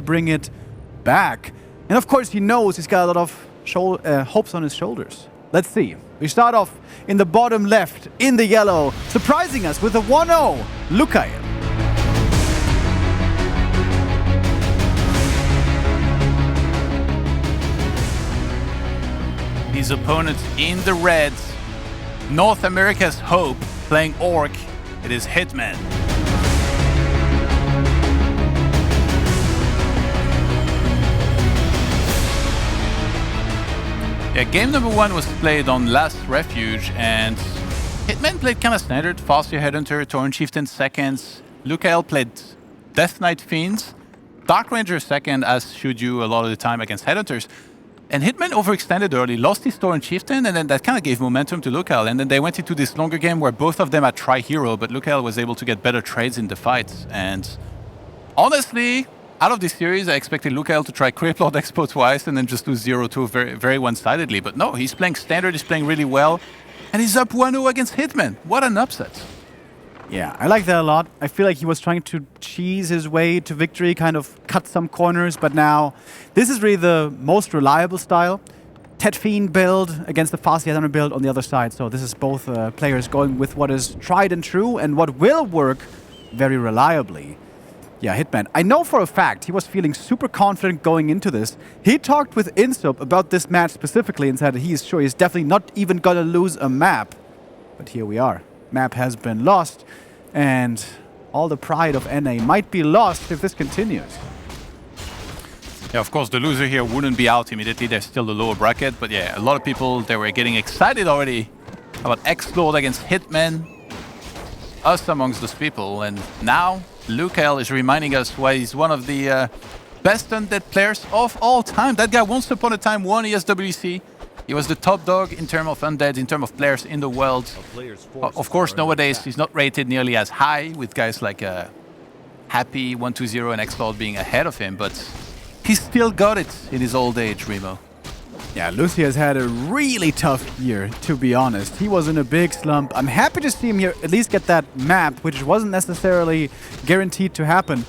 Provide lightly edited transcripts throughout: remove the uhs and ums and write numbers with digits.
bring it back. And of course, he knows he's got a lot of hopes on his shoulders. Let's see. We start off in the bottom left, in the yellow, surprising us with a 1-0, LuChaeL. His opponent in the red, North America's hope, playing Orc. It is Hitman. Yeah, game number 1 was played on Last Refuge, and Hitman played kind of standard. Farseer Headhunter, Tauren Chieftain seconds. LuChaeL played Death Knight Fiends. Dark Ranger second, as should you a lot of the time against Headhunters. And Hitman overextended early, lost his Tauren Chieftain, and then that kind of gave momentum to LuChaeL. And then they went into this longer game where both of them had tri-hero, but LuChaeL was able to get better trades in the fights. And honestly, out of this series, I expected LuChaeL to try Creep Lord Expo twice and then just lose 0-2 very, very one-sidedly. But no, he's playing standard, he's playing really well, and he's up 1-0 against Hitman. What an upset. Yeah, I like that a lot. I feel like he was trying to cheese his way to victory, kind of cut some corners, but now this is really the most reliable style. Tet Fiend build against the Farseer Headhunter build on the other side. So this is both players going with what is tried and true and what will work very reliably. Yeah, Hitman. I know for a fact he was feeling super confident going into this. He talked with Insup about this match specifically and said he's sure he's definitely not even gonna lose a map. But here we are. Map has been lost, and all the pride of NA might be lost if this continues. Yeah, of course, the loser here wouldn't be out immediately. There's still the lower bracket, but yeah, a lot of people, they were getting excited already about X-Lord against Hitman. Us amongst those people, and now LuChaeL is reminding us why he's one of the best undead players of all time. That guy once upon a time won ESWC. He was the top dog in terms of undead, in terms of players in the world. Of course, nowadays he's not rated nearly as high, with guys like Happy, 120 and X-Lord being ahead of him, but he's still got it in his old age, Remo. Yeah, Lucy has had a really tough year, to be honest. He was in a big slump. I'm happy to see him here at least get that map, which wasn't necessarily guaranteed to happen.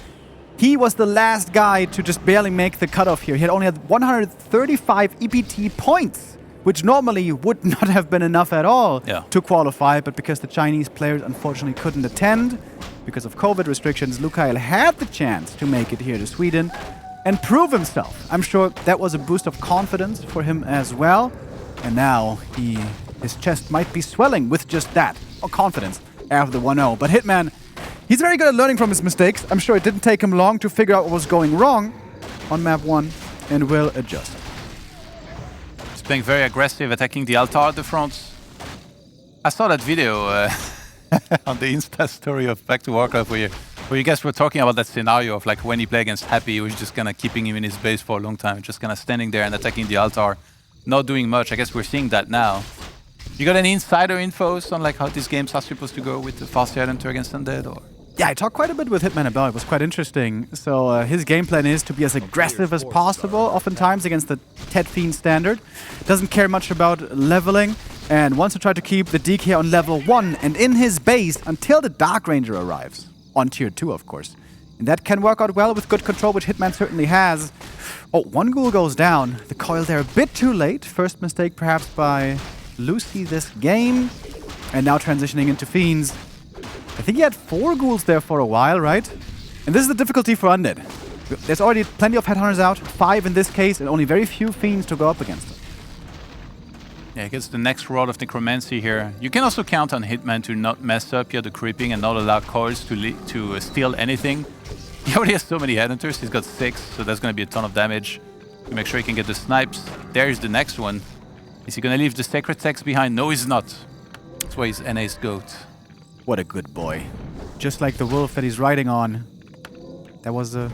He was the last guy to just barely make the cutoff here. He had only had 135 EPT points, which normally would not have been enough at all to qualify, but because the Chinese players unfortunately couldn't attend, because of COVID restrictions, LuChaeL had the chance to make it here to Sweden and prove himself. I'm sure that was a boost of confidence for him as well. And now his chest might be swelling with just that, or confidence, after the 1-0. But Hitman, he's very good at learning from his mistakes. I'm sure it didn't take him long to figure out what was going wrong on map 1 and will adjust. He's playing very aggressive, attacking the altar at the front. I saw that video on the Insta story of Back to WarCraft where you guys were talking about that scenario of like when he played against Happy, he was just kind of keeping him in his base for a long time, just kind of standing there and attacking the altar, not doing much. I guess we're seeing that now. You got any insider infos on like how these games are supposed to go with the Farseer Headhunter against Undead? Or? Yeah, I talked quite a bit with Hitman about it. It was quite interesting. So his game plan is to be as aggressive as possible, oftentimes against the Tet Fiend standard. Doesn't care much about leveling, and wants to try to keep the DK on level 1 and in his base until the Dark Ranger arrives. On tier 2, of course. And that can work out well with good control, which Hitman certainly has. Oh, one ghoul goes down. The coil there a bit too late. First mistake perhaps by Lucy this game. And now transitioning into Fiends. I think he had 4 ghouls there for a while, right? And this is the difficulty for Undead. There's already plenty of Headhunters out, 5 in this case, and only very few Fiends to go up against them. Yeah, he gets the next Rod of Necromancy here. You can also count on Hitman to not mess up here the creeping and not allow coils to steal anything. He already has so many Headhunters, he's got 6, so that's going to be a ton of damage. To make sure he can get the snipes. There's the next one. Is he going to leave the Sacred Text behind? No, he's not. That's why he's NA's GOAT. What a good boy. Just like the wolf that he's riding on. That was a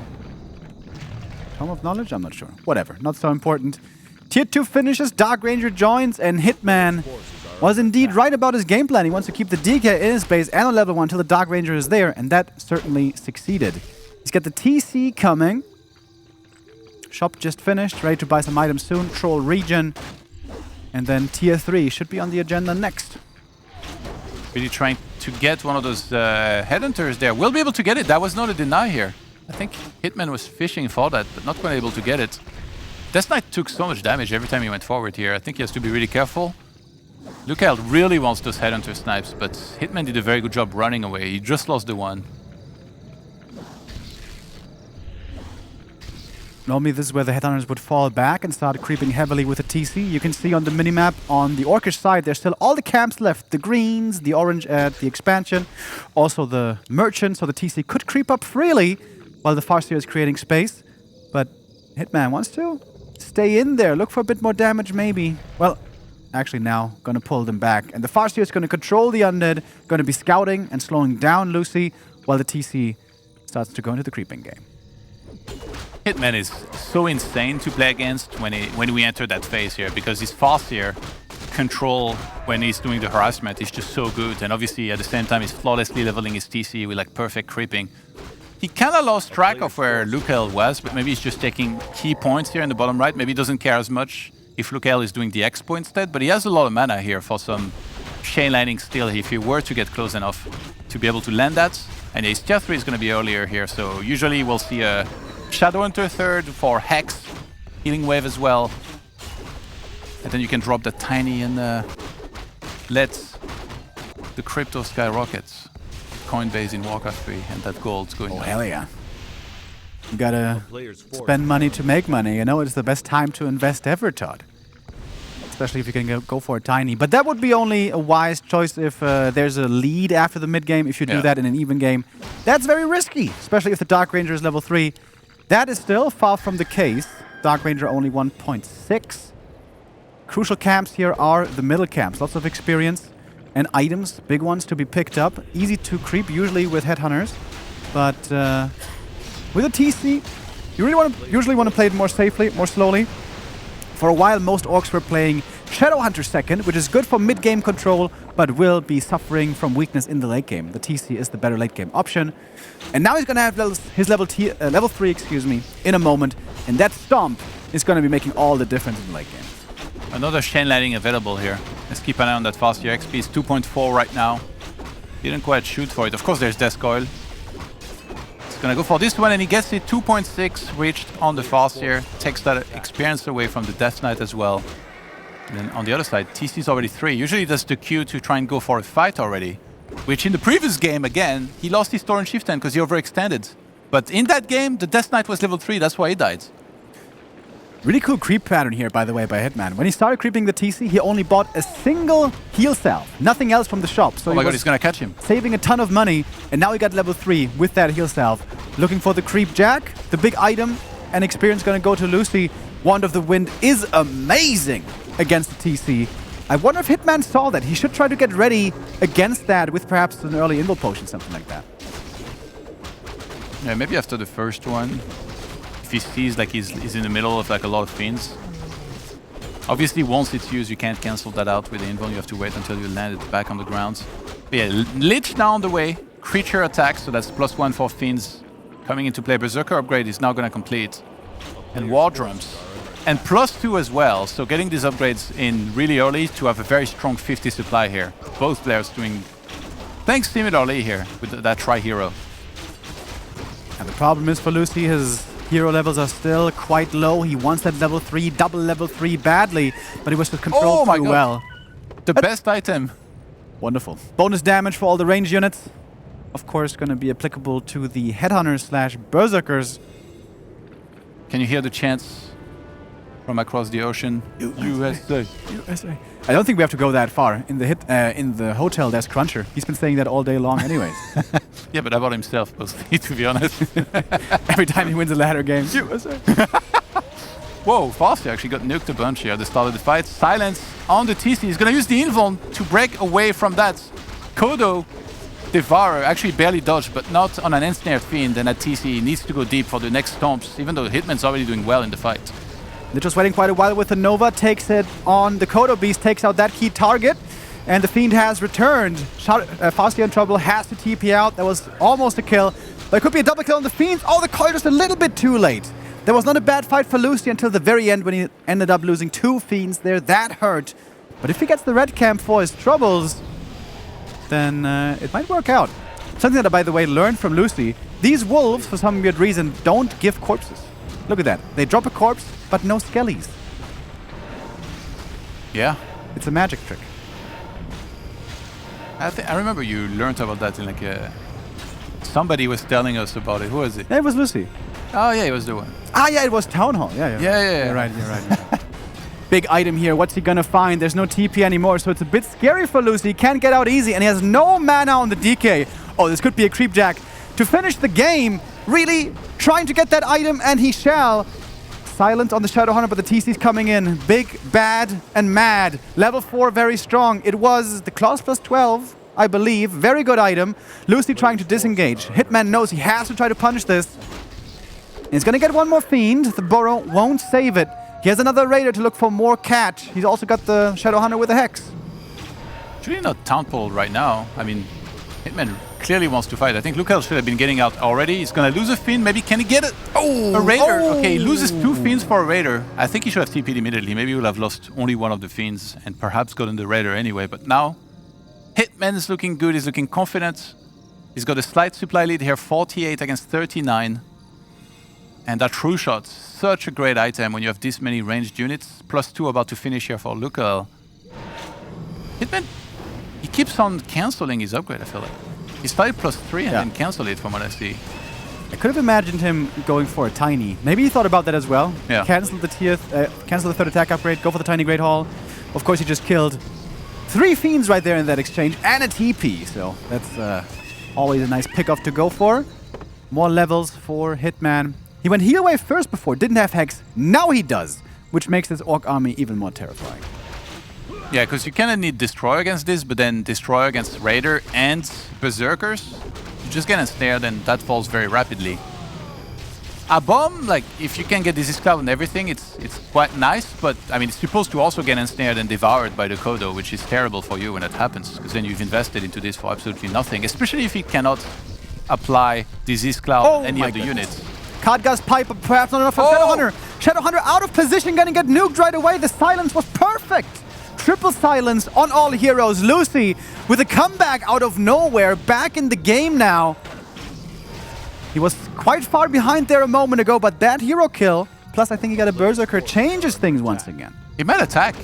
Tome of Knowledge? I'm not sure. Whatever, not so important. Tier 2 finishes, Dark Ranger joins, and Hitman was indeed right about his game plan. He wants to keep the DK in his base and on level 1 until the Dark Ranger is there, and that certainly succeeded. He's got the TC coming. Shop just finished, ready to buy some items soon. Troll region. And then tier 3 should be on the agenda next. Really trying to get one of those Headhunters there. We'll be able to get it. That was not a deny here. I think Hitman was fishing for that, but not quite able to get it. Death Knight took so much damage every time he went forward here. I think he has to be really careful. LuChaeL really wants those headhunter snipes, but Hitman did a very good job running away. He just lost the one. Normally this is where the headhunters would fall back and start creeping heavily with the TC. You can see on the minimap on the Orcish side, there's still all the camps left. The greens, the orange at the expansion, also the merchant, so the TC could creep up freely while the Farseer is creating space. But Hitman wants to stay in there, look for a bit more damage maybe. Well, actually now gonna pull them back. And the Farseer is gonna control the undead, gonna be scouting and slowing down Lucy while the TC starts to go into the creeping game. Hitman is so insane to play against when we enter that phase here, because his Farseer control when he's doing the harassment is just so good, and obviously at the same time he's flawlessly leveling his TC with like perfect creeping. He kind of lost track of where LuChaeL was, but maybe he's just taking key points here in the bottom right. Maybe he doesn't care as much if LuChaeL is doing the expo instead, but he has a lot of mana here for some chain lightning still if he were to get close enough to be able to land that. And his tier 3 is going to be earlier here, so usually we'll see a Shadowhunter third for Hex, healing wave as well. And then you can drop the tiny and let the crypto skyrocket. Coinbase in WarCraft 3 and that gold's going Oh, down. hell yeah. You gotta spend money to make money. You know, it's the best time to invest ever, Todd. Especially if you can go for a tiny. But that would be only a wise choice if there's a lead after the mid game. If you do that in an even game, that's very risky, especially if the Dark Ranger is level 3. That is still far from the case. Dark Ranger only 1.6. Crucial camps here are the middle camps. Lots of experience and items, big ones to be picked up. Easy to creep, usually with headhunters. But with a TC, you really usually want to play it more safely, more slowly. For a while, most orcs were playing Shadowhunter second, which is good for mid-game control, but will be suffering from weakness in the late game. The TC is the better late-game option. And now he's going to have his level 3, excuse me, in a moment. And that stomp is going to be making all the difference in the late game. Another chain lightning available here. Let's keep an eye on that Farseer. XP is 2.4 right now. Didn't quite shoot for it. Of course, there's Death Coil. He's going to go for this one, and he gets it. 2.6 reached on the Farseer. Takes that experience away from the Death Knight as well. And then on the other side, TC is already 3. Usually that's the cue to try and go for a fight already. Which in the previous game, again, he lost his Tauren Chieftain because he overextended. But in that game, the Death Knight was level 3. That's why he died. Really cool creep pattern here, by the way, by Hitman. When he started creeping the TC, he only bought a single heal salve. Nothing else from the shop. So oh my god, he's going to catch him. Saving a ton of money, and now he got level 3 with that heal salve. Looking for the creep jack, the big item, and experience going to go to Lucy. Wand of the Wind is amazing against the TC. I wonder if Hitman saw that. He should try to get ready against that with perhaps an early invul potion, something like that. Yeah, maybe after the first one. If he sees like he's in the middle of like a lot of fiends. Obviously, once it's used, you can't cancel that out with the invul. You have to wait until you land it back on the ground. But yeah, Lich now on the way. Creature attack, so that's +1 for fiends coming into play. Berserker upgrade is now going to complete. And War Drums. And +2 as well, so getting these upgrades in really early to have a very strong 50 supply here. Both players doing things similarly here with that Tri-Hero. And the problem is for Lucy, his hero levels are still quite low. He wants that level 3, double level 3 badly, but he was just controlled too well. The best item. Wonderful. Bonus damage for all the range units. Of course, going to be applicable to the headhunters / berserkers. Can you hear the chants from across the ocean? USA. USA. I don't think we have to go that far. In the hotel, there's Cruncher. He's been saying that all day long anyways. Yeah, but about himself mostly, to be honest. Every time he wins a ladder game. USA. Whoa, Farseer actually got nuked a bunch here at the start of the fight. Silence on the TC. He's going to use the invul to break away from that. Kodo Devourer actually barely dodged, but not on an ensnared fiend. And at TC needs to go deep for the next stomps, even though Hitman's already doing well in the fight. They're just waiting quite a while with the Nova. Takes it on the Kodo Beast, takes out that key target. And the Fiend has returned. Farseer in trouble, has to TP out. That was almost a kill. There could be a double kill on the Fiends. Oh, the coil just a little bit too late. That was not a bad fight for Lucy until the very end when he ended up losing 2 Fiends there. That hurt. But if he gets the red camp for his troubles, then it might work out. Something that I, by the way, learned from Lucy. these wolves, for some weird reason, don't give corpses. Look at that. They drop a corpse, but no skellies. Yeah. It's a magic trick. I remember you learned about that in like a... Somebody was telling us about it. Who was it? Yeah, it was Lucy. Oh yeah, it was the one. Ah, yeah, it was Town Hall. Yeah. Yeah. You're right. Big item here. What's he gonna find? There's no TP anymore, so it's a bit scary for Lucy. He can't get out easy, and he has no mana on the DK. Oh, this could be a creep jack. To finish the game, really trying to get that item, and he shall. Silence on the Shadowhunter, but the TC's coming in. Big, bad, and mad. Level 4, very strong. It was the Claws plus 12, I believe. Very good item. Lucy trying to disengage. Hitman knows he has to try to punish this. He's gonna get one more Fiend. The Burrow won't save it. He has another Raider to look for more catch. He's also got the Shadowhunter with a Hex. Actually not Townpole right now. I mean, Hitman clearly wants to fight. I think LuChaeL should have been getting out already. He's gonna lose a Fiend. Maybe can he get it? Oh, a Raider. Oh. Okay, he loses 2 Fiends for a Raider. I think he should have TP'd immediately. Maybe he would have lost only one of the Fiends and perhaps gotten the Raider anyway. But now, Hitman is looking good. He's looking confident. He's got a slight supply lead here, 48 against 39. And that True Shot, such a great item when you have this many ranged units. +2 about to finish here for LuChaeL. Hitman, he keeps on cancelling his upgrade, I feel like. He started +3 and then cancel it from what I see. I could have imagined him going for a tiny. Maybe he thought about that as well. Yeah. Cancel the cancel the 3rd attack upgrade, go for the tiny Great Hall. Of course, he just killed 3 Fiends right there in that exchange and a TP. So that's always a nice pick-off to go for. More levels for Hitman. He went heal wave first before, didn't have Hex. Now he does, which makes this Orc army even more terrifying. Yeah, because you kind of need Destroyer against this, but then Destroyer against Raider and Berserkers. You just get ensnared and that falls very rapidly. A bomb, like, if you can get Disease Cloud and everything, it's quite nice, but I mean, it's supposed to also get ensnared and devoured by the Kodo, which is terrible for you when that happens, because then you've invested into this for absolutely nothing, especially if you cannot apply Disease Cloud on any of the units. Khadgar's Pipe, but perhaps not enough for Shadowhunter. Shadowhunter out of position, gonna get nuked right away. The silence was perfect. Triple silence on all heroes. Lucy with a comeback out of nowhere, back in the game now. He was quite far behind there a moment ago, but that hero kill, plus I think he got a Berserker, changes things once again. He might attack.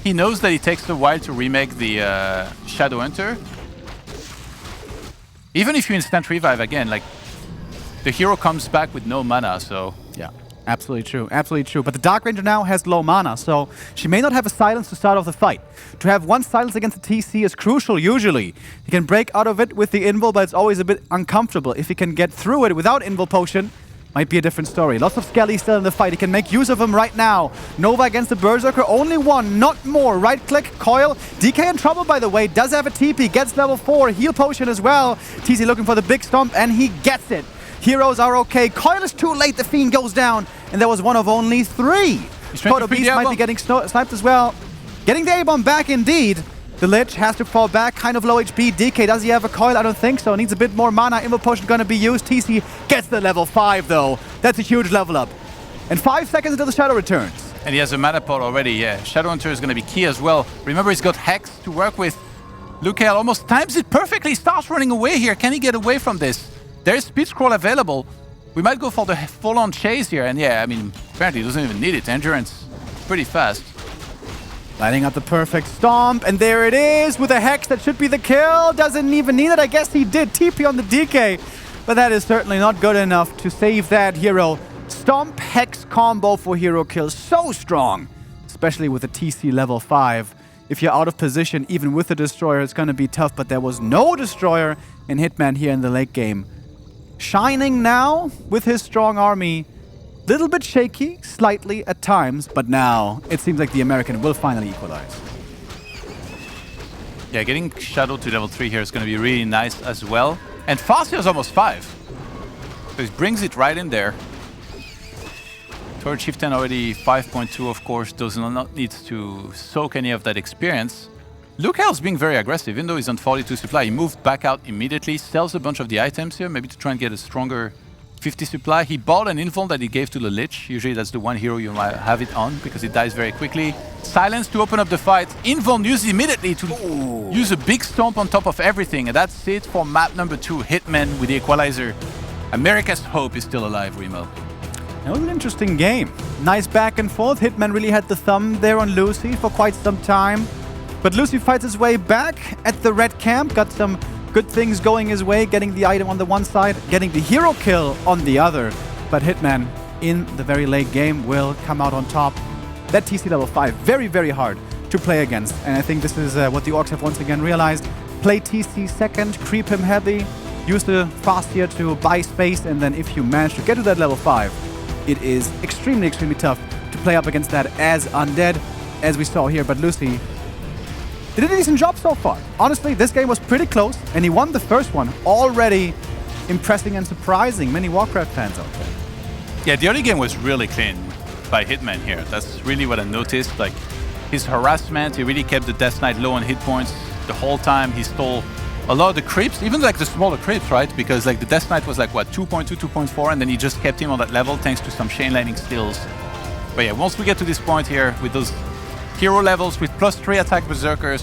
He knows that it takes a while to remake the Shadowhunter. Even if you instant revive again, like, the hero comes back with no mana, so... Yeah, absolutely true, absolutely true. But the Dark Ranger now has low mana, so she may not have a silence to start off the fight. To have one silence against the TC is crucial, usually. He can break out of it with the Invul, but it's always a bit uncomfortable. If he can get through it without Invul Potion, might be a different story. Lots of Skelly still in the fight. He can make use of them right now. Nova against the Berserker, only one, not more. Right-click, coil. DK in trouble, by the way. Does have a TP, gets level 4. Heal Potion as well. TC looking for the big stomp, and he gets it. Heroes are okay. Coil is too late. The Fiend goes down. And there was one of only 3. Kodo Beast might be getting sniped as well. Getting the A-bomb back indeed. The Lich has to fall back. Kind of low HP. DK, does he have a coil? I don't think so. Needs a bit more mana. Invul Potion gonna be used. TC gets the level 5 though. That's a huge level up. And 5 seconds until the Shadow returns. And he has a mana pot already, yeah. Shadowhunter is gonna be key as well. Remember, he's got Hex to work with. LuChaeL almost times it perfectly. Starts running away here. Can he get away from this? There's speed scroll available. We might go for the full-on chase here, and yeah, I mean, apparently he doesn't even need it. Endurance, pretty fast. Lighting up the perfect stomp, and there it is with a Hex that should be the kill. Doesn't even need it. I guess he did TP on the DK, but that is certainly not good enough to save that hero. Stomp Hex combo for hero kills, so strong, especially with the TC level 5. If you're out of position, even with the Destroyer, it's going to be tough, but there was no Destroyer in Hitman here in the late game. Shining now with his strong army. Little bit shaky, slightly at times, but now it seems like the American will finally equalize. Yeah, getting Shadow to level 3 here is going to be really nice as well. And Fastia is almost 5. So he brings it right in there. Torch Chieftain already 5.2, of course, does not need to soak any of that experience. LuChaeL's being very aggressive, even though he's on 42 supply. He moved back out immediately, sells a bunch of the items here, maybe to try and get a stronger 50 supply. He bought an Invul that he gave to the Lich. Usually that's the one hero you might have it on, because it dies very quickly. Silence to open up the fight. Invul used immediately to use a big stomp on top of everything, and that's it for map number 2, Hitman with the Equalizer. America's hope is still alive, Remo. That was an interesting game. Nice back and forth. Hitman really had the thumb there on Lucy for quite some time. But Lucy fights his way back at the red camp. Got some good things going his way. Getting the item on the one side. Getting the hero kill on the other. But Hitman, in the very late game, will come out on top. That TC level 5, very, very hard to play against. And I think this is what the Orcs have once again realized. Play TC second, creep him heavy. Use the fast here to buy space. And then if you manage to get to that level 5, it is extremely, extremely tough to play up against that as undead, as we saw here. But Lucy did a decent job so far. Honestly, this game was pretty close, and he won the first one. Already impressing and surprising many WarCraft fans out there. Yeah, the early game was really clean by Hitman here. That's really what I noticed. Like, his harassment, he really kept the Death Knight low on hit points the whole time. He stole a lot of the creeps, even like the smaller creeps, right? Because like the Death Knight was like, what, 2.2, 2.4, and then he just kept him on that level thanks to some chain lightning skills. But yeah, once we get to this point here with those hero levels with +3 attack berserkers,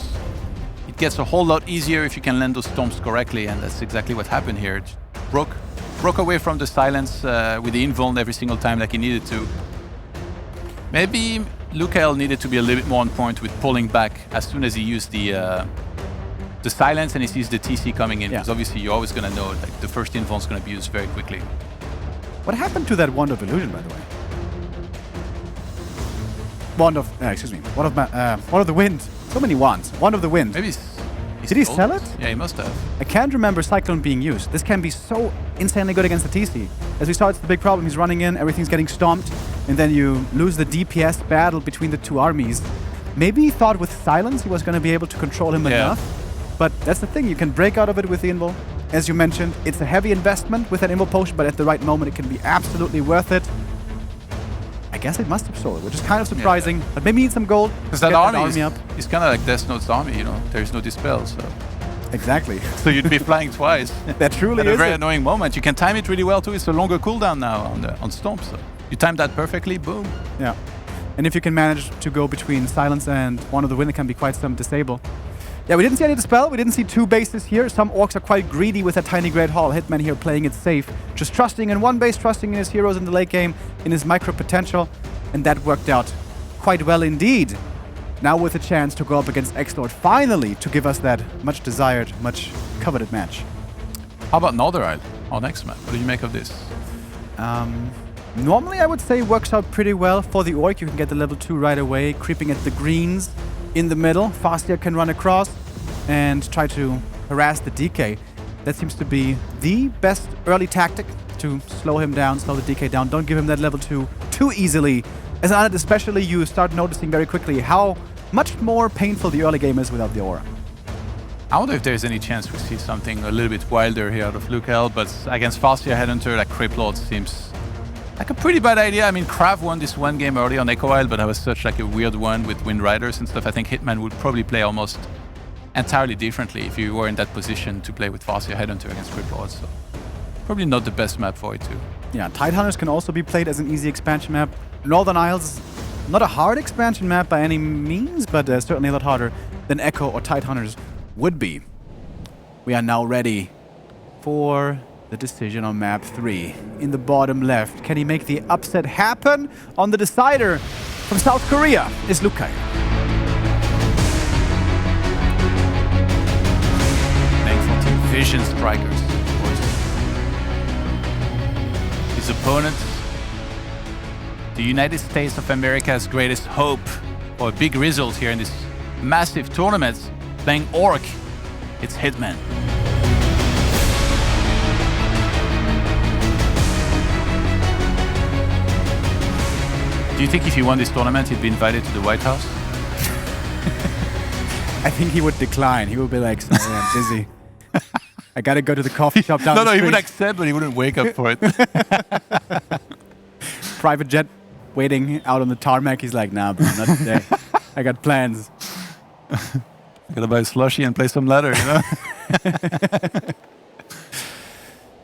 it gets a whole lot easier if you can land those stomps correctly, and that's exactly what happened here. It broke away from the silence with the invuln every single time like he needed to. Maybe LuChaeL needed to be a little bit more on point with pulling back as soon as he used the silence and he sees the TC coming in, because obviously you're always going to know like the first invuln is going to be used very quickly. What happened to that Wand of Illusion, by the way? Wand of the Wind. So many wands. Wand of the Wind. Maybe did he sell it? Yeah, he must have. I can't remember Cyclone being used. This can be so insanely good against the TC. As we saw, it's the big problem. He's running in, everything's getting stomped, and then you lose the DPS battle between the two armies. Maybe he thought with silence he was going to be able to control him enough. But that's the thing, you can break out of it with the invul. As you mentioned, it's a heavy investment with that invul potion, but at the right moment it can be absolutely worth it. I guess it must have sold, which is kind of surprising, but maybe need some gold. Because that army is kind of like Death Note's army, you know, there's no dispel, so... Exactly. So you'd be flying twice. That truly is a very annoying moment. You can time it really well too, it's a longer cooldown now on Stomp, so you time that perfectly, boom. Yeah. And if you can manage to go between silence and Wand of the Wind, it can be quite some disable. Yeah, we didn't see any dispel. We didn't see two bases here. Some orcs are quite greedy with that tiny Great Hall. Hitman here playing it safe. Just trusting in one base, trusting in his heroes in the late game, in his micro potential. And that worked out quite well indeed. Now with a chance to go up against X-Lord, finally to give us that much desired, much coveted match. How about Northern Isle on next map? What do you make of this? Normally I would say works out pretty well for the orc. You can get the level 2 right away, creeping at the greens in the middle. Fastia can run across and try to harass the DK. That seems to be the best early tactic to slow him down, slow the DK down. Don't give him that level 2 too easily. As an Undead especially, you start noticing very quickly how much more painful the early game is without the aura. I wonder if there's any chance we see something a little bit wilder here out of LuChaeL, but against Fastia Headhunter, like Crypt Lord seems like a pretty bad idea. I mean, Krav won this one game early on Echo Isle, but that was such like a weird one with Wind Riders and stuff. I think Hitman would probably play almost entirely differently if you were in that position to play with Fastia Headhunter against Crypt Lord, so probably not the best map for it too. Yeah, Tidehunters can also be played as an easy expansion map. Northern Isles, not a hard expansion map by any means, but certainly a lot harder than Echo or Tidehunters would be. We are now ready for the decision on map 3. In the bottom left, can he make the upset happen? On the decider from South Korea is LuChaeL. Playing for Team Vision Strikers, of course. His opponent, the United States of America's greatest hope, or a big result here in this massive tournament, playing Orc. It's Hitman. Do you think if he won this tournament, he'd be invited to the White House? I think he would decline. He would be like, sorry, I'm busy. I gotta go to the coffee shop down the street. No, he would accept, but he wouldn't wake up for it. Private jet waiting out on the tarmac. He's like, nah, bro, not today. I got plans. I gotta buy a slushie and play some ladder, you know?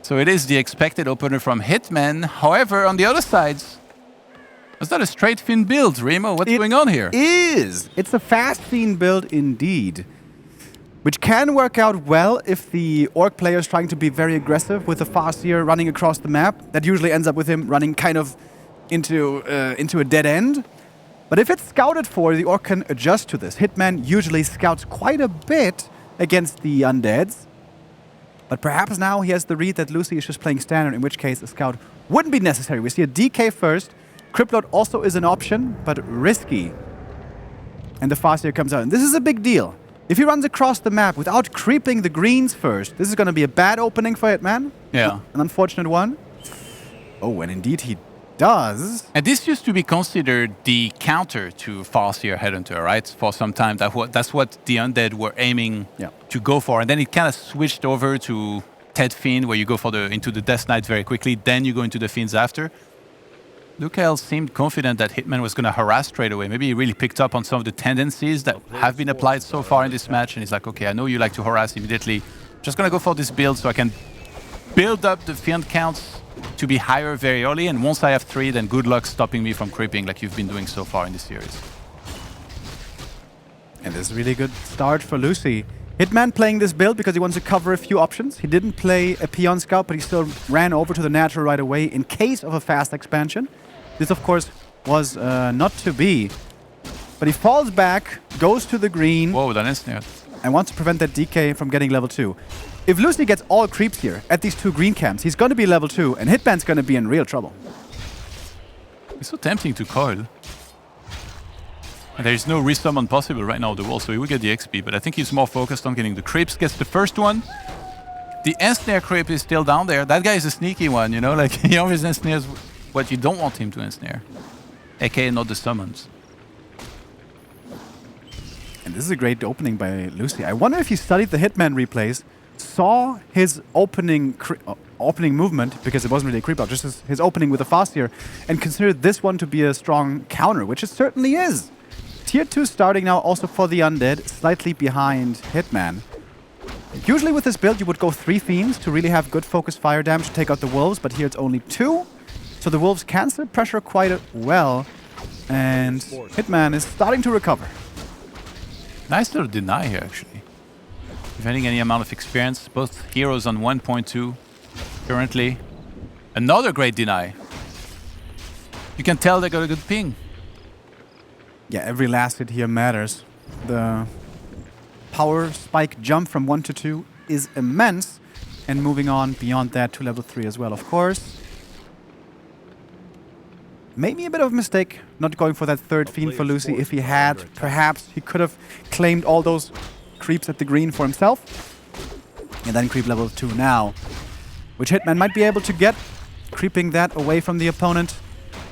So it is the expected opener from Hitman. However, on the other side, is that a straight Fiend build, Remo? What's going on here? It is. It's a fast Fiend build indeed. which can work out well if the Orc player is trying to be very aggressive with the Farseer running across the map. That usually ends up with him running kind of into a dead end. But if it's scouted for, the Orc can adjust to this. Hitman usually scouts quite a bit against the undeads. But perhaps now he has the read that Lucy is just playing standard, in which case a scout wouldn't be necessary. We see a DK first. Cryptload also is an option, but risky. And the Farseer comes out. And this is a big deal. If he runs across the map without creeping the greens first, this is going to be a bad opening for Hitman. Yeah. An unfortunate one. Oh, and indeed he does. And this used to be considered the counter to Farseer Headhunter, right? For some time, that's what the undead were aiming to go for. And then it kind of switched over to Ted Fiend, where you go for into the Death Knight very quickly, then you go into the Fiends after. LuChaeL seemed confident that Hitman was going to harass straight away. Maybe he really picked up on some of the tendencies that have been applied so far in this match, and he's like, okay, I know you like to harass immediately. Just going to go for this build so I can build up the Fiend counts to be higher very early, and once I have 3, then good luck stopping me from creeping like you've been doing so far in this series. And this is a really good start for Lucy. Hitman playing this build because he wants to cover a few options. He didn't play a Peon Scout, but he still ran over to the natural right away in case of a fast expansion. This, of course, was not to be. But he falls back, goes to the green. Whoa, that ensnared. And wants to prevent that DK from getting level 2. If Lucy gets all creeps here at these 2 green camps, he's going to be level 2, and Hitman's going to be in real trouble. It's so tempting to coil. And there is no resummon possible right now on the wall, so he will get the XP, but I think he's more focused on getting the creeps. Gets the first one. The ensnare creep is still down there. That guy is a sneaky one, you know? Like, he always ensnares what you don't want him to ensnare. AKA not the summons. And this is a great opening by Lucy. I wonder if he studied the Hitman replays, saw his opening movement, because it wasn't really a creep out, just his opening with the Farseer, and considered this one to be a strong counter, which it certainly is. Tier 2 starting now also for the Undead, slightly behind Hitman. Usually with this build you would go 3 Fiends to really have good focus fire damage to take out the Wolves, but here it's only 2. So the Wolves cancel pressure quite well, and Hitman is starting to recover. Nice little deny here, actually. Defending any amount of experience. Both heroes on 1.2 currently. Another great deny. You can tell they got a good ping. Yeah, every last hit here matters. The power spike jump from 1 to 2 is immense. And moving on beyond that to level 3 as well, of course. Maybe a bit of a mistake not going for that 3rd Fiend for Lucy. If he had, perhaps he could have claimed all those creeps at the green for himself. And then creep level 2 now, which Hitman might be able to get, creeping that away from the opponent.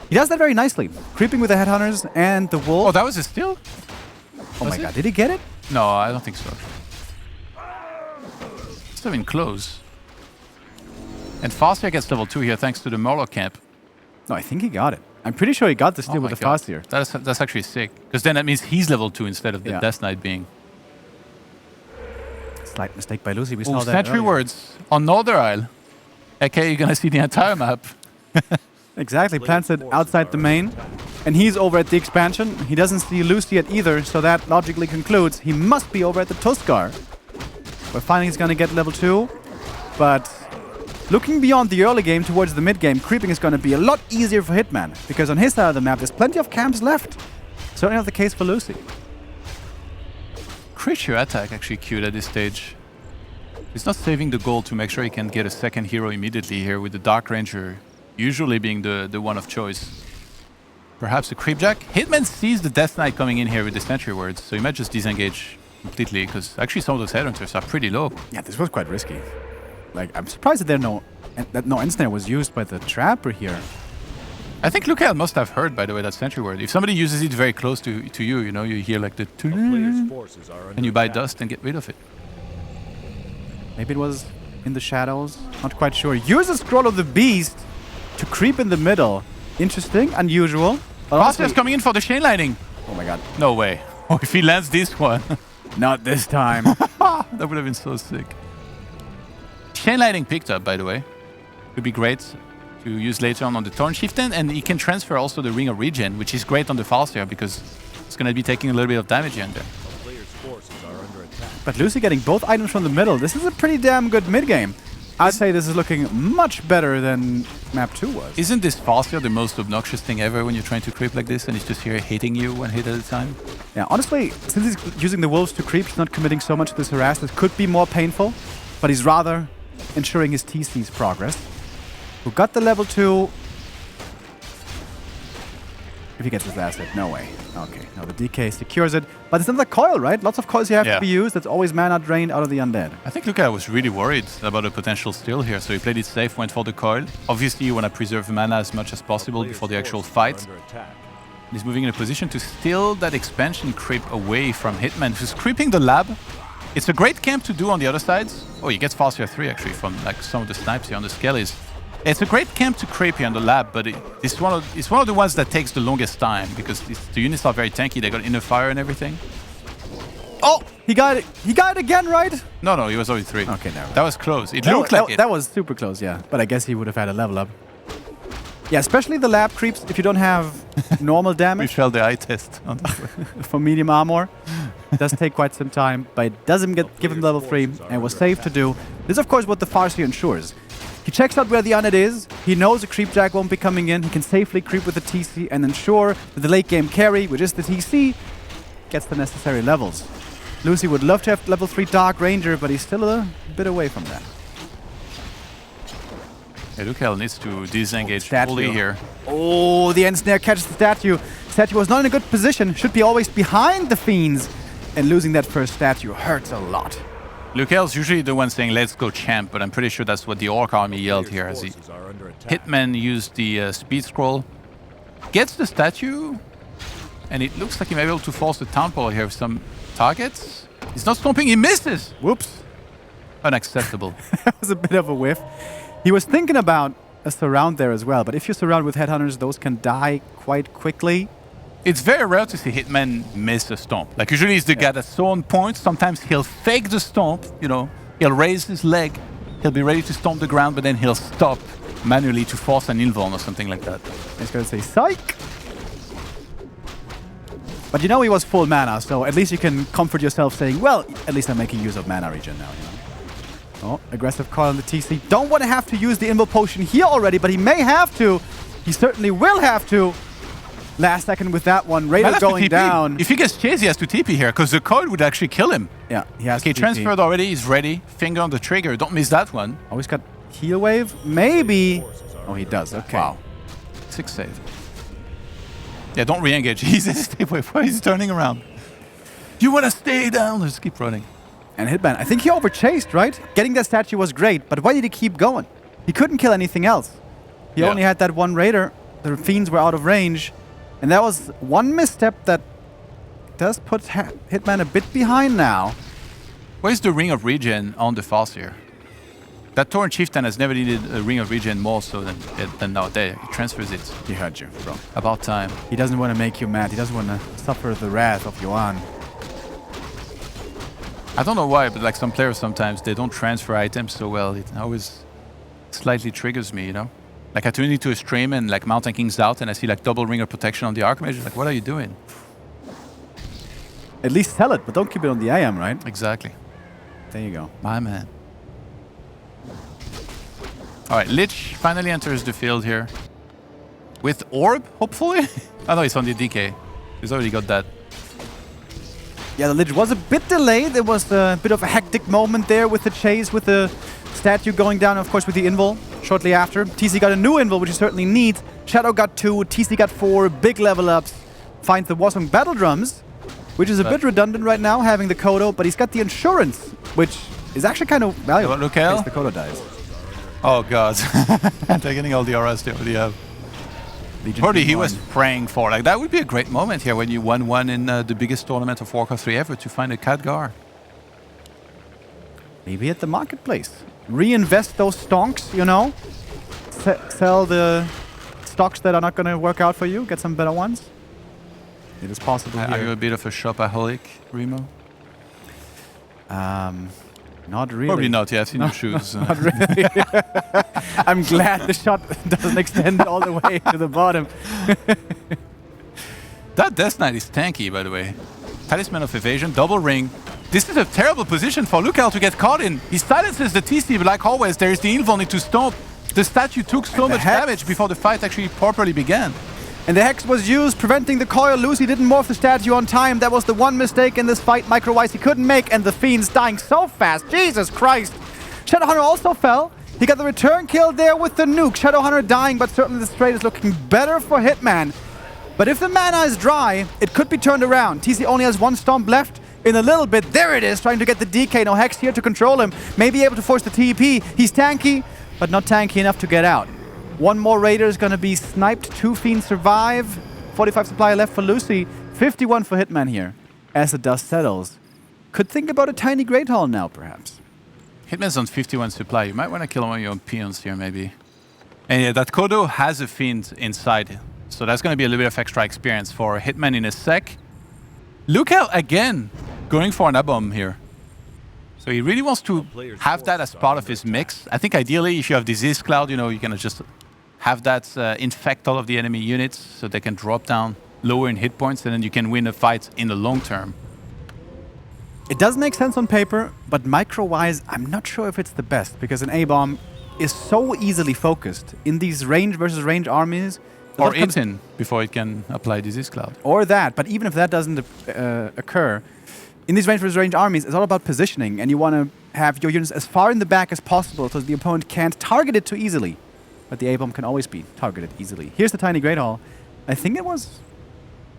He does that very nicely, creeping with the Headhunters and the Wolf. Oh, that was a steal? Oh my god, did he get it? No, I don't think so. It's not even close. And Farseer gets level 2 here thanks to the Murloc camp. No, I think he got it. I'm pretty sure he got the steal with the Farseer. That's actually sick. Because then that means he's level 2 instead of the Death Knight being. Slight mistake by Lucy. We saw that Sentry earlier. Words on Northern Isle. Okay, you're gonna see the entire map. Exactly, plants it outside the main. And he's over at the expansion. He doesn't see Lucy at either, so that logically concludes he must be over at the Tuskar. Where finally he's gonna get level 2. But looking beyond the early game towards the mid game, creeping is gonna be a lot easier for Hitman. Because on his side of the map, there's plenty of camps left. Certainly not the case for Lucy. Creature attack actually queued at this stage. He's not saving the gold to make sure he can get a 2nd hero immediately here, with the Dark Ranger usually being the one of choice. Perhaps a Creepjack. Hitman sees the Death Knight coming in here with the Sentry Words, so he might just disengage completely, because actually some of those Headhunters are pretty low. Yeah, this was quite risky. Like, I'm surprised that no Ensnare was used by the Trapper here. I think LuChaeL must have heard, by the way, that Sentry Word. If somebody uses it very close to you, you know, you hear like the and you buy dust and get rid of it. Maybe it was in the shadows. Not quite sure. Uses Scroll of the Beast to creep in the middle. Interesting, unusual. Farseer's coming in for the chain lightning. Oh my god. No way. Oh, if he lands this one. Not this time. That would have been so sick. Chain lightning picked up, by the way. Would be great to use later on the Thorn Chieftain, and he can transfer also the Ring of Regen, which is great on the Farseer because it's going to be taking a little bit of damage here and there. The player's forces are under attack. But Lucy getting both items from the middle. This is a pretty damn good mid-game. I'd say this is looking much better than map 2 was. Isn't this Farsia the most obnoxious thing ever when you're trying to creep like this and he's just here hitting you one hit at a time? Yeah, honestly, since he's using the wolves to creep, he's not committing so much to this harass. This could be more painful, but he's rather ensuring his TC's progress. Who got the level 2? If he gets his last hit, no way. Okay, now the DK secures it. But it's another coil, right? Lots of coils you have to be used. That's always mana drained out of the undead. I think LuChaeL was really worried about a potential steal here, so he played it safe, went for the coil. Obviously, you want to preserve mana as much as possible before the actual fight. He's moving in a position to steal that expansion creep away from Hitman, who's creeping the lab. It's a great camp to do on the other sides. Oh, he gets Farsia 3 actually from like some of the snipes here on the skellies. It's a great camp to creep here on the lab, but it's one of the ones that takes the longest time because the units are very tanky. They got inner fire and everything. Oh, he got it. He got it again, right? No, he was only 3. Okay, no. That was close. It looked like it. That was super close, yeah. But I guess he would have had a level up. Yeah, especially the lab creeps if you don't have normal damage. We failed the eye test on this one. For medium armor. It does take quite some time, but it doesn't give him level 3 and was safe to do. This is, of course, what the Farsi ensures. He checks out where the unit is. He knows a creep jack won't be coming in. He can safely creep with the TC and ensure that the late game carry, which is the TC, gets the necessary levels. Lucy would love to have level 3 Dark Ranger, but he's still a bit away from that. Yeah, LuChaeL needs to disengage fully here. Oh, the end snare catches the statue. Statue was not in a good position. Should be always behind the fiends. And losing that first statue hurts a lot. LuChaeL's usually the one saying, let's go champ, but I'm pretty sure that's what the Orc army yelled here as Hitman used the speed scroll. Gets the statue, and it looks like he may be able to force the town hall here with some targets. He's not stomping, he misses! Whoops. Unacceptable. That was a bit of a whiff. He was thinking about a surround there as well, but if you surround with headhunters, those can die quite quickly. It's very rare to see Hitman miss a stomp. Like usually he's the guy that's so on point. Sometimes he'll fake the stomp, you know, he'll raise his leg, he'll be ready to stomp the ground, but then he'll stop manually to force an invuln or something like that. He's going to say, psych! But you know he was full mana, so at least you can comfort yourself saying, well, at least I'm making use of mana regen now, you know. Oh, aggressive call on the TC. Don't want to have to use the invul potion here already, but he may have to. He certainly will have to. Last second with that one, Raider going down. If he gets chased, he has to TP here, because the coil would actually kill him. Yeah, he has to TP. Transferred already, he's ready. Finger on the trigger, don't miss that one. Oh, he's got heal wave? Maybe. Oh, he does, okay. Wow. 6 save. Yeah, don't re-engage. Stay away. He's turning around. You want to stay down? Let's keep running. And Hitman, I think he overchased, right? Getting that statue was great, but why did he keep going? He couldn't kill anything else. He only had that one Raider. The fiends were out of range. And that was one misstep that does put Hitman a bit behind now. Where's the Ring of Regen on the Farseer? That Tauren Chieftain has never needed a Ring of Regen more so than now. There, he transfers it. He heard you, bro. About time. He doesn't want to make you mad. He doesn't want to suffer the wrath of Yuan. I don't know why, but like some players sometimes, they don't transfer items so well. It always slightly triggers me, you know? Like I tune into a stream and like Mountain King's out and I see like double ring of protection on the Archmage. Like, what are you doing? At least sell it, but don't keep it on the IM, right? Exactly. There you go. My man. All right, Lich finally enters the field here. With Orb, hopefully? Oh no, it's on the DK. He's already got that. Yeah, the Lich was a bit delayed. There was a bit of a hectic moment there with the chase, with the statue going down, of course, with the invul shortly after. TC got a new invul, which he certainly needs. Shadow got 2, TC got 4, big level ups. Finds the Wasong Battle Drums, which is a bit redundant right now, having the Kodo, but he's got the Insurance, which is actually kind of valuable in case the Kodo dies. Oh god. They're getting all the RS they already have. Probably he was praying for. Like that would be a great moment here when you won one in the biggest tournament of Warcraft 3 ever to find a Khadgar. Maybe at the marketplace. Reinvest those stonks, you know? Sell the stocks that are not going to work out for you. Get some better ones. It is possible here. Are you a bit of a shopaholic, Remo? Not really. Probably not, yeah. I've seen your shoes. Not really. I'm glad the shot doesn't extend all the way to the bottom. That Death Knight is tanky, by the way. Talisman of Evasion, double ring, This is a terrible position for LuChaeL to get caught in. He silences the TC, but like always, there is the invul need to stomp. The statue took so much damage before the fight actually properly began. And the Hex was used, preventing the coil. Lucy didn't morph the statue on time. That was the one mistake in this fight Microwise he couldn't make, and the Fiend's dying so fast. Jesus Christ. Shadowhunter also fell. He got the return kill there with the nuke. Shadowhunter dying, but certainly this trade is looking better for Hitman. But if the mana is dry, it could be turned around. TC only has one stomp left in a little bit. There it is, trying to get the DK. No Hex here to control him. Maybe able to force the TP. He's tanky, but not tanky enough to get out. One more Raider is going to be sniped. 2 Fiends survive. 45 supply left for Lucy. 51 for Hitman here, as the dust settles. Could think about a tiny Great Hall now, perhaps. Hitman's on 51 supply. You might want to kill one of your own peons here, maybe. And yeah, that Kodo has a Fiend inside. So that's going to be a little bit of extra experience for Hitman in a sec. LuChaeL again going for an A-bomb here. So he really wants to have that as part of his mix. I think ideally if you have Disease Cloud, you know, you can just have that infect all of the enemy units so they can drop down lower in hit points, and then you can win a fight in the long term. It does make sense on paper, but micro-wise, I'm not sure if it's the best, because an A-bomb is so easily focused in these range versus range armies. Or eaten before it can apply Disease Cloud. Or that, but even if that doesn't occur, in these range versus range armies, it's all about positioning, and you want to have your units as far in the back as possible so the opponent can't target it too easily. But the A-bomb can always be targeted easily. Here's the tiny Great Hall. I think it was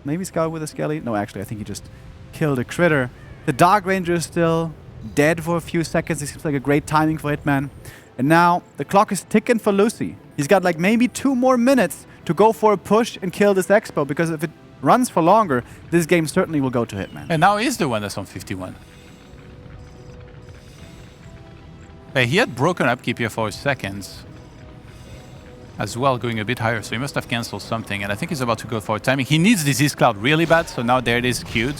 maybe Scout with a Skelly. No, actually, I think he just killed a critter. The Dark Ranger is still dead for a few seconds. It seems like a great timing for Hitman. And now the clock is ticking for Lucy. He's got like maybe 2 more minutes to go for a push and kill this Expo, because if it runs for longer, this game certainly will go to Hitman. And now he's the one that's on 51. Hey, he had broken upkeep here for seconds as well, going a bit higher, so he must have cancelled something, and I think he's about to go for a timing. He needs Disease Cloud really bad, so now there it is queued.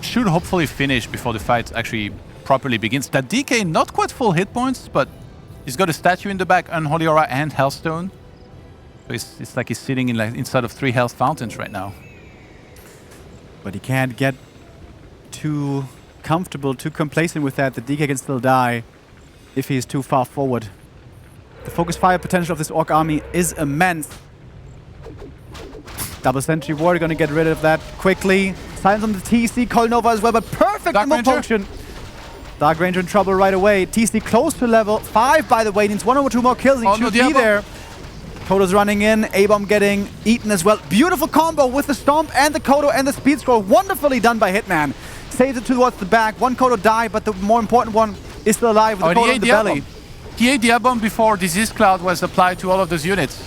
Should hopefully finish before the fight actually properly begins. That DK not quite full hit points, but he's got a statue in the back, Unholy Aura and Hellstone. So it's like he's sitting in inside of 3 health fountains right now. But he can't get too comfortable, too complacent with that. The DK can still die if he's too far forward. The focus fire potential of this Orc army is immense. Double Sentry Ward going to get rid of that quickly. Silence on the TC, Coil Nova as well, but perfect Immo Potion. Dark Ranger in trouble right away. TC close to level 5, by the way. Needs 1 or 2 more kills. He should be there. Kodo's running in. A-bomb getting eaten as well. Beautiful combo with the Stomp and the Kodo and the Speed Scroll. Wonderfully done by Hitman. Saves it towards the back. 1 Kodo died, but the more important one is still alive with the Kodo in the belly. He ate the A-bomb before Disease Cloud was applied to all of those units.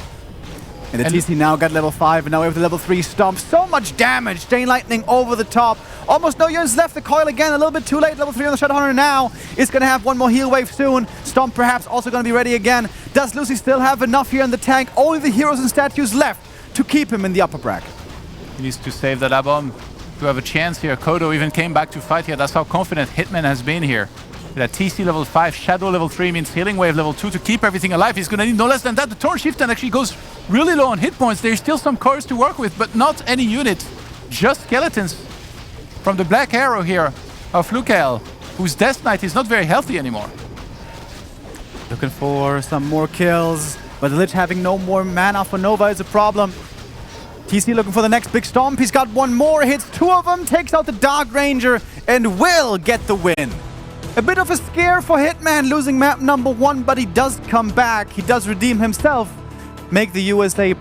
And the TC now got level 5, and now we have the level 3 Stomp. So much damage. Chain Lightning over the top. Almost no units left. The Coil again, a little bit too late. Level 3 on the Shadowhunter now. Is going to have 1 more heal wave soon. Stomp perhaps also going to be ready again. Does Lucy still have enough here in the tank? Only the heroes and statues left to keep him in the upper bracket. He needs to save that A-bomb to have a chance here. Kodo even came back to fight here. That's how confident Hitman has been here. That TC level 5, Shadow level 3 means Healing Wave level 2 to keep everything alive. He's going to need no less than that. The Torn Chieftain actually goes really low on hit points. There's still some cores to work with, but not any units. Just skeletons from the Black Arrow here of LuChaeL, whose Death Knight is not very healthy anymore. Looking for some more kills, but the Lich having no more mana for Nova is a problem. TC looking for the next big Stomp. He's got 1 more, hits 2 of them, takes out the Dark Ranger, and will get the win. A bit of a scare for Hitman, losing map number 1, but he does come back. He does redeem himself, make the USA